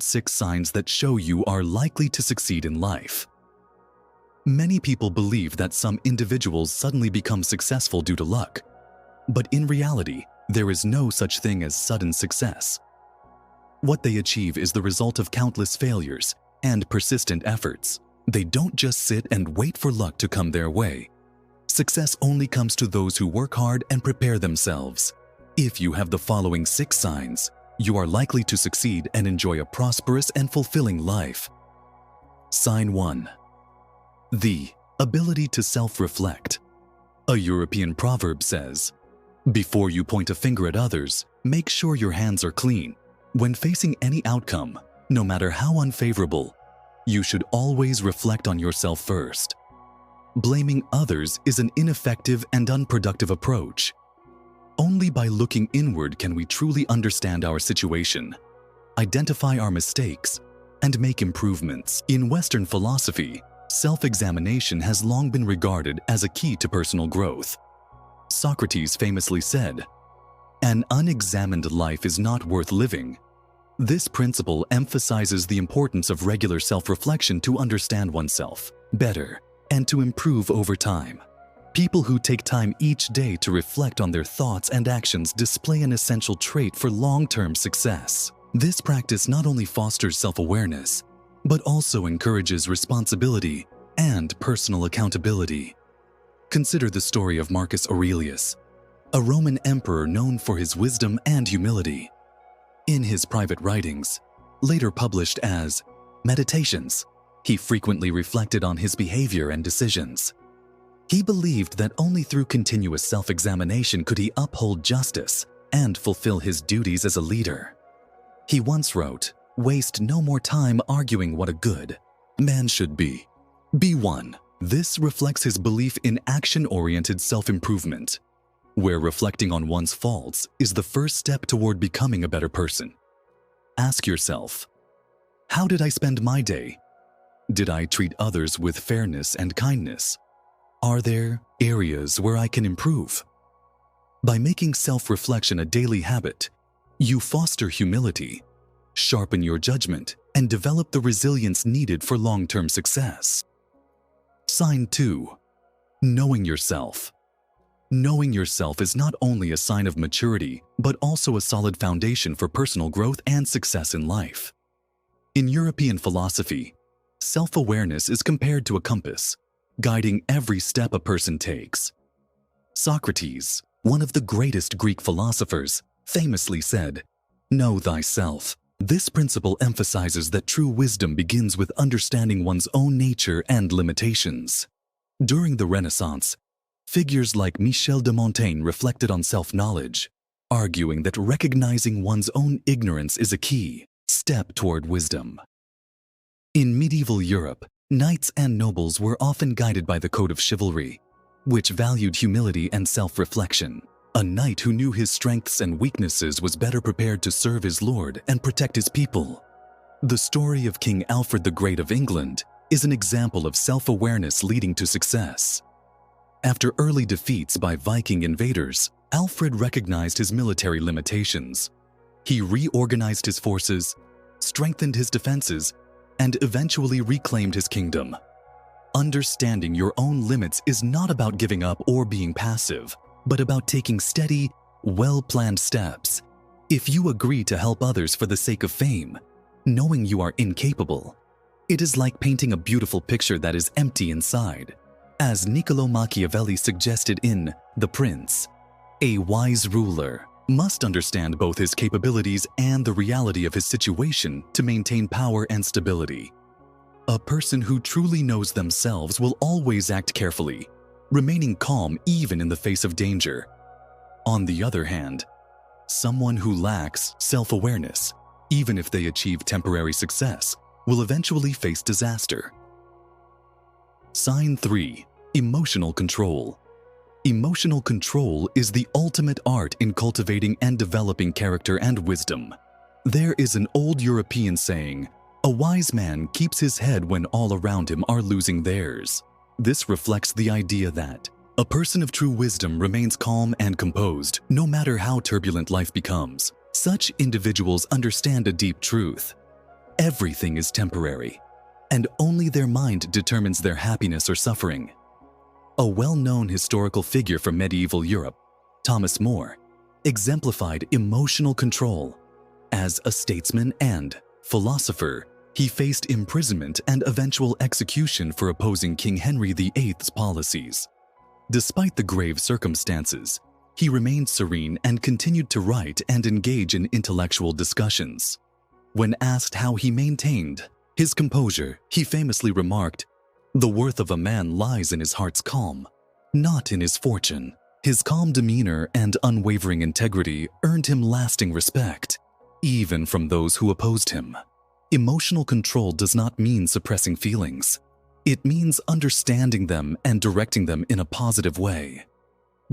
6 signs that show you are likely to succeed in life. Many people believe that some individuals suddenly become successful due to luck, but in reality, there is no such thing as sudden success. What they achieve is the result of countless failures and persistent efforts. They don't just sit and wait for luck to come their way. Success only comes to those who work hard and prepare themselves. If you have the following 6 signs, you are likely to succeed and enjoy a prosperous and fulfilling life. Sign 1. The ability to self-reflect. A European proverb says, "Before you point a finger at others, make sure your hands are clean." When facing any outcome, no matter how unfavorable, you should always reflect on yourself first. Blaming others is an ineffective and unproductive approach. Only by looking inward can we truly understand our situation, identify our mistakes, and make improvements. In Western philosophy, self-examination has long been regarded as a key to personal growth. Socrates famously said, "An unexamined life is not worth living." This principle emphasizes the importance of regular self-reflection to understand oneself better and to improve over time. People who take time each day to reflect on their thoughts and actions display an essential trait for long-term success. This practice not only fosters self-awareness, but also encourages responsibility and personal accountability. Consider the story of Marcus Aurelius, a Roman emperor known for his wisdom and humility. In his private writings, later published as Meditations, he frequently reflected on his behavior and decisions. He believed that only through continuous self-examination could he uphold justice and fulfill his duties as a leader. He once wrote, "Waste no more time arguing what a good man should be. Be one." This reflects his belief in action-oriented self-improvement, where reflecting on one's faults is the first step toward becoming a better person. Ask yourself, how did I spend my day? Did I treat others with fairness and kindness? Are there areas where I can improve? By making self-reflection a daily habit, you foster humility, sharpen your judgment, and develop the resilience needed for long-term success. Sign 2. Knowing yourself. Knowing yourself is not only a sign of maturity, but also a solid foundation for personal growth and success in life. In European philosophy, self-awareness is compared to a compass, guiding every step a person takes. Socrates, one of the greatest Greek philosophers, famously said, "Know thyself." This principle emphasizes that true wisdom begins with understanding one's own nature and limitations. During the Renaissance, figures like Michel de Montaigne reflected on self-knowledge, arguing that recognizing one's own ignorance is a key step toward wisdom. In medieval Europe, knights and nobles were often guided by the code of chivalry, which valued humility and self-reflection. A knight who knew his strengths and weaknesses was better prepared to serve his lord and protect his people. The story of King Alfred the Great of England is an example of self-awareness leading to success. After early defeats by Viking invaders, Alfred recognized his military limitations. He reorganized his forces, strengthened his defenses, and eventually reclaimed his kingdom. Understanding your own limits is not about giving up or being passive, but about taking steady, well-planned steps. If you agree to help others for the sake of fame, knowing you are incapable, it is like painting a beautiful picture that is empty inside. As Niccolò Machiavelli suggested in The Prince, a wise ruler must understand both his capabilities and the reality of his situation to maintain power and stability. A person who truly knows themselves will always act carefully, remaining calm even in the face of danger. On the other hand, someone who lacks self-awareness, even if they achieve temporary success, will eventually face disaster. Sign 3. Emotional control. Emotional control is the ultimate art in cultivating and developing character and wisdom. There is an old European saying, "A wise man keeps his head when all around him are losing theirs." This reflects the idea that a person of true wisdom remains calm and composed, no matter how turbulent life becomes. Such individuals understand a deep truth. Everything is temporary, and only their mind determines their happiness or suffering. A well-known historical figure from medieval Europe, Thomas More, exemplified emotional control. As a statesman and philosopher, he faced imprisonment and eventual execution for opposing King Henry VIII's policies. Despite the grave circumstances, he remained serene and continued to write and engage in intellectual discussions. When asked how he maintained his composure, he famously remarked, "The worth of a man lies in his heart's calm, not in his fortune." His calm demeanor and unwavering integrity earned him lasting respect, even from those who opposed him. Emotional control does not mean suppressing feelings. It means understanding them and directing them in a positive way.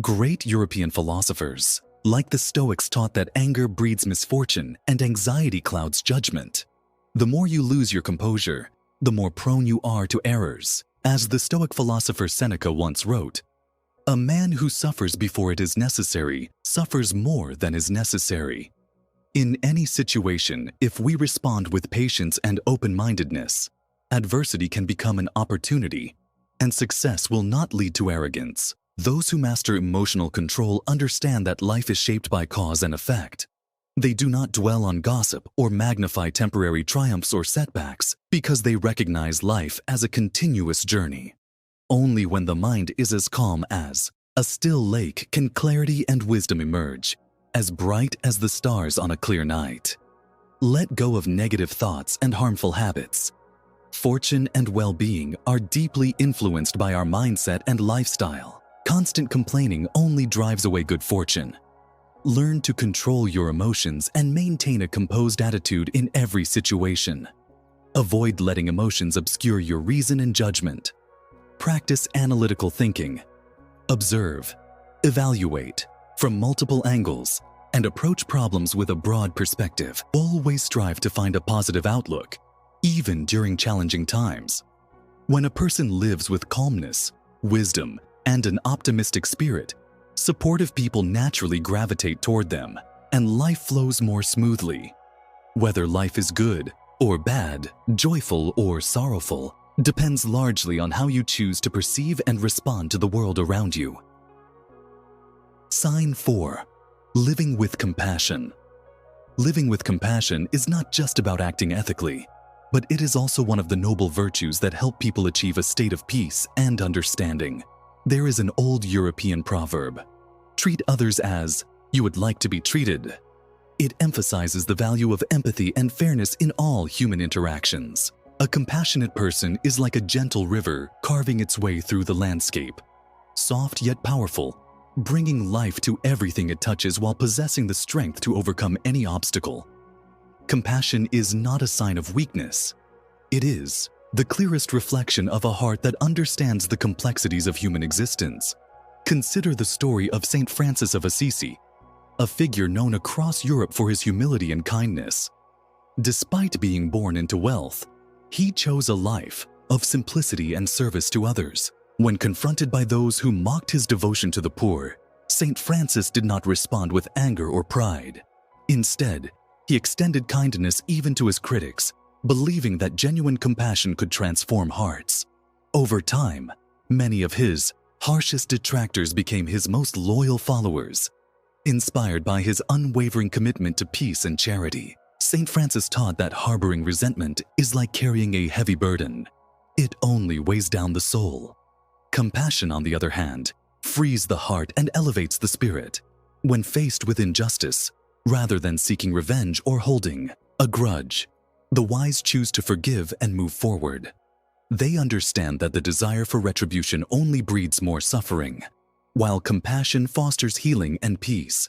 Great European philosophers, like the Stoics, taught that anger breeds misfortune and anxiety clouds judgment. The more you lose your composure, the more prone you are to errors. As the Stoic philosopher Seneca once wrote, "A man who suffers before it is necessary suffers more than is necessary." In any situation, if we respond with patience and open-mindedness, adversity can become an opportunity, and success will not lead to arrogance. Those who master emotional control understand that life is shaped by cause and effect. They do not dwell on gossip or magnify temporary triumphs or setbacks because they recognize life as a continuous journey. Only when the mind is as calm as a still lake can clarity and wisdom emerge, as bright as the stars on a clear night. Let go of negative thoughts and harmful habits. Fortune and well-being are deeply influenced by our mindset and lifestyle. Constant complaining only drives away good fortune. Learn to control your emotions and maintain a composed attitude in every situation. Avoid letting emotions obscure your reason and judgment. Practice analytical thinking. Observe, evaluate from multiple angles, and approach problems with a broad perspective. Always strive to find a positive outlook, even during challenging times. When a person lives with calmness, wisdom, and an optimistic spirit, supportive people naturally gravitate toward them, and life flows more smoothly. Whether life is good or bad, joyful or sorrowful, depends largely on how you choose to perceive and respond to the world around you. Sign 4. Living with compassion. Living with compassion is not just about acting ethically, but it is also one of the noble virtues that help people achieve a state of peace and understanding. There is an old European proverb, "Treat others as you would like to be treated." It emphasizes the value of empathy and fairness in all human interactions. A compassionate person is like a gentle river carving its way through the landscape, soft yet powerful, bringing life to everything it touches while possessing the strength to overcome any obstacle. Compassion is not a sign of weakness. It is the clearest reflection of a heart that understands the complexities of human existence. Consider the story of Saint Francis of Assisi, a figure known across Europe for his humility and kindness. Despite being born into wealth, he chose a life of simplicity and service to others. When confronted by those who mocked his devotion to the poor, Saint Francis did not respond with anger or pride. Instead, he extended kindness even to his critics, believing that genuine compassion could transform hearts. Over time, many of his harshest detractors became his most loyal followers. Inspired by his unwavering commitment to peace and charity, Saint Francis taught that harboring resentment is like carrying a heavy burden. It only weighs down the soul. Compassion, on the other hand, frees the heart and elevates the spirit. When faced with injustice, rather than seeking revenge or holding a grudge, the wise choose to forgive and move forward. They understand that the desire for retribution only breeds more suffering, while compassion fosters healing and peace.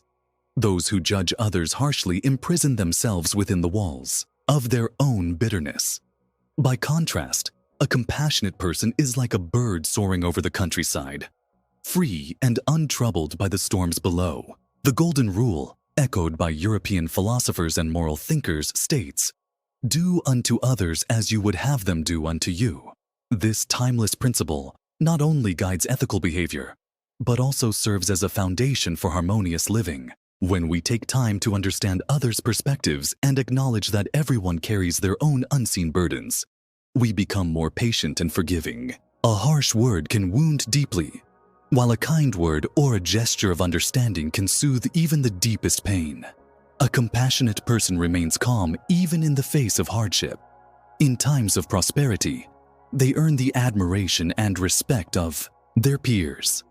Those who judge others harshly imprison themselves within the walls of their own bitterness. By contrast, a compassionate person is like a bird soaring over the countryside, free and untroubled by the storms below. The Golden Rule, echoed by European philosophers and moral thinkers, states, "Do unto others as you would have them do unto you." This timeless principle not only guides ethical behavior, but also serves as a foundation for harmonious living. When we take time to understand others' perspectives and acknowledge that everyone carries their own unseen burdens, we become more patient and forgiving. A harsh word can wound deeply, while a kind word or a gesture of understanding can soothe even the deepest pain. A compassionate person remains calm even in the face of hardship. In times of prosperity, they earn the admiration and respect of their peers.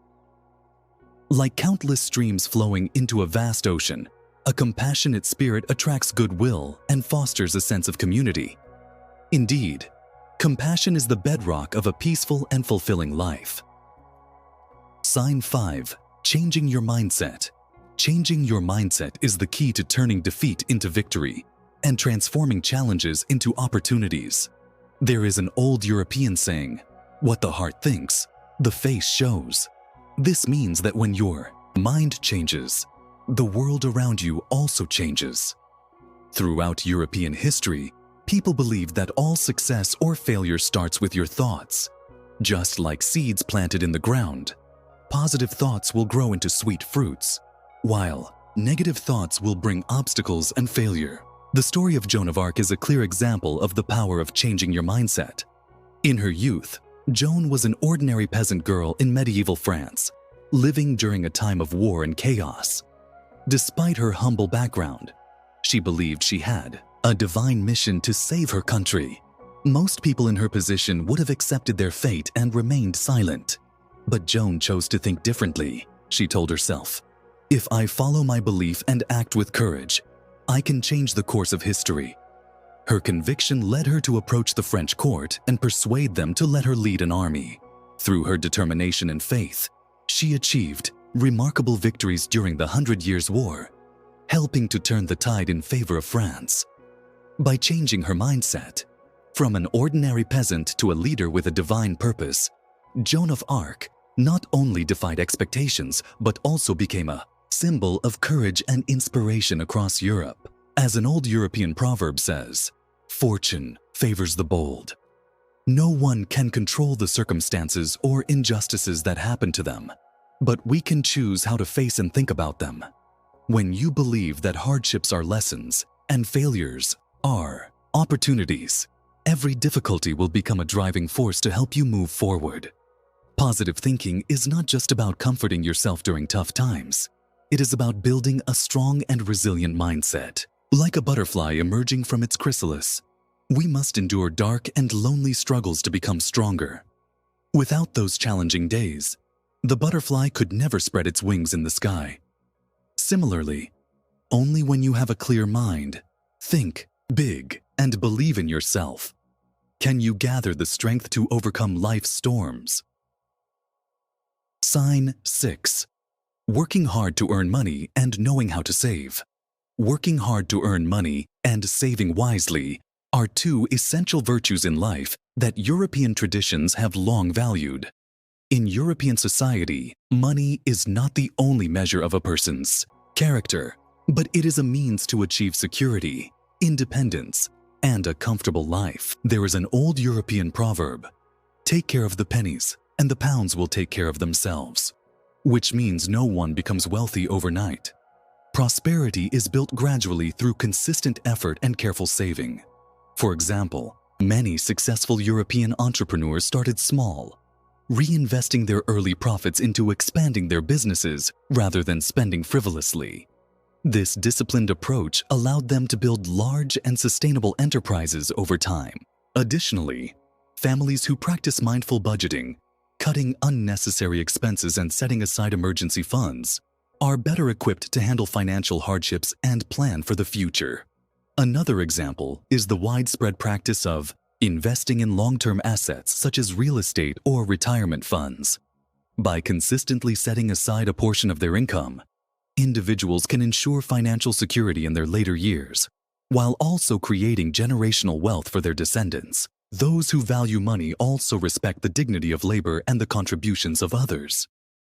Like countless streams flowing into a vast ocean, a compassionate spirit attracts goodwill and fosters a sense of community. Indeed, compassion is the bedrock of a peaceful and fulfilling life. Sign 5. Changing your mindset. Changing your mindset is the key to turning defeat into victory and transforming challenges into opportunities. There is an old European saying, "What the heart thinks, the face shows." This means that when your mind changes, the world around you also changes. Throughout European history, people believed that all success or failure starts with your thoughts. Just like seeds planted in the ground, positive thoughts will grow into sweet fruits, while negative thoughts will bring obstacles and failure. The story of Joan of Arc is a clear example of the power of changing your mindset. In her youth, Joan was an ordinary peasant girl in medieval France, living during a time of war and chaos. Despite her humble background, she believed she had a divine mission to save her country. Most people in her position would have accepted their fate and remained silent. But Joan chose to think differently. She told herself, "If I follow my belief and act with courage, I can change the course of history." Her conviction led her to approach the French court and persuade them to let her lead an army. Through her determination and faith, she achieved remarkable victories during the 100 Years' War, helping to turn the tide in favor of France. By changing her mindset, from an ordinary peasant to a leader with a divine purpose, Joan of Arc not only defied expectations but also became a symbol of courage and inspiration across Europe. As an old European proverb says, "Fortune favors the bold." No one can control the circumstances or injustices that happen to them, but we can choose how to face and think about them. When you believe that hardships are lessons and failures are opportunities, every difficulty will become a driving force to help you move forward. Positive thinking is not just about comforting yourself during tough times. It is about building a strong and resilient mindset. Like a butterfly emerging from its chrysalis, we must endure dark and lonely struggles to become stronger. Without those challenging days, the butterfly could never spread its wings in the sky. Similarly, only when you have a clear mind, think big, and believe in yourself, can you gather the strength to overcome life's storms. Sign 6. Working hard to earn money and knowing how to save. Working hard to earn money and saving wisely are two essential virtues in life that European traditions have long valued. In European society, money is not the only measure of a person's character, but it is a means to achieve security, independence, and a comfortable life. There is an old European proverb, "Take care of the pennies, and the pounds will take care of themselves," which means no one becomes wealthy overnight. Prosperity is built gradually through consistent effort and careful saving. For example, many successful European entrepreneurs started small, reinvesting their early profits into expanding their businesses rather than spending frivolously. This disciplined approach allowed them to build large and sustainable enterprises over time. Additionally, families who practice mindful budgeting, cutting unnecessary expenses and setting aside emergency funds, are better equipped to handle financial hardships and plan for the future. Another example is the widespread practice of investing in long-term assets such as real estate or retirement funds. By consistently setting aside a portion of their income, individuals can ensure financial security in their later years, while also creating generational wealth for their descendants. Those who value money also respect the dignity of labor and the contributions of others.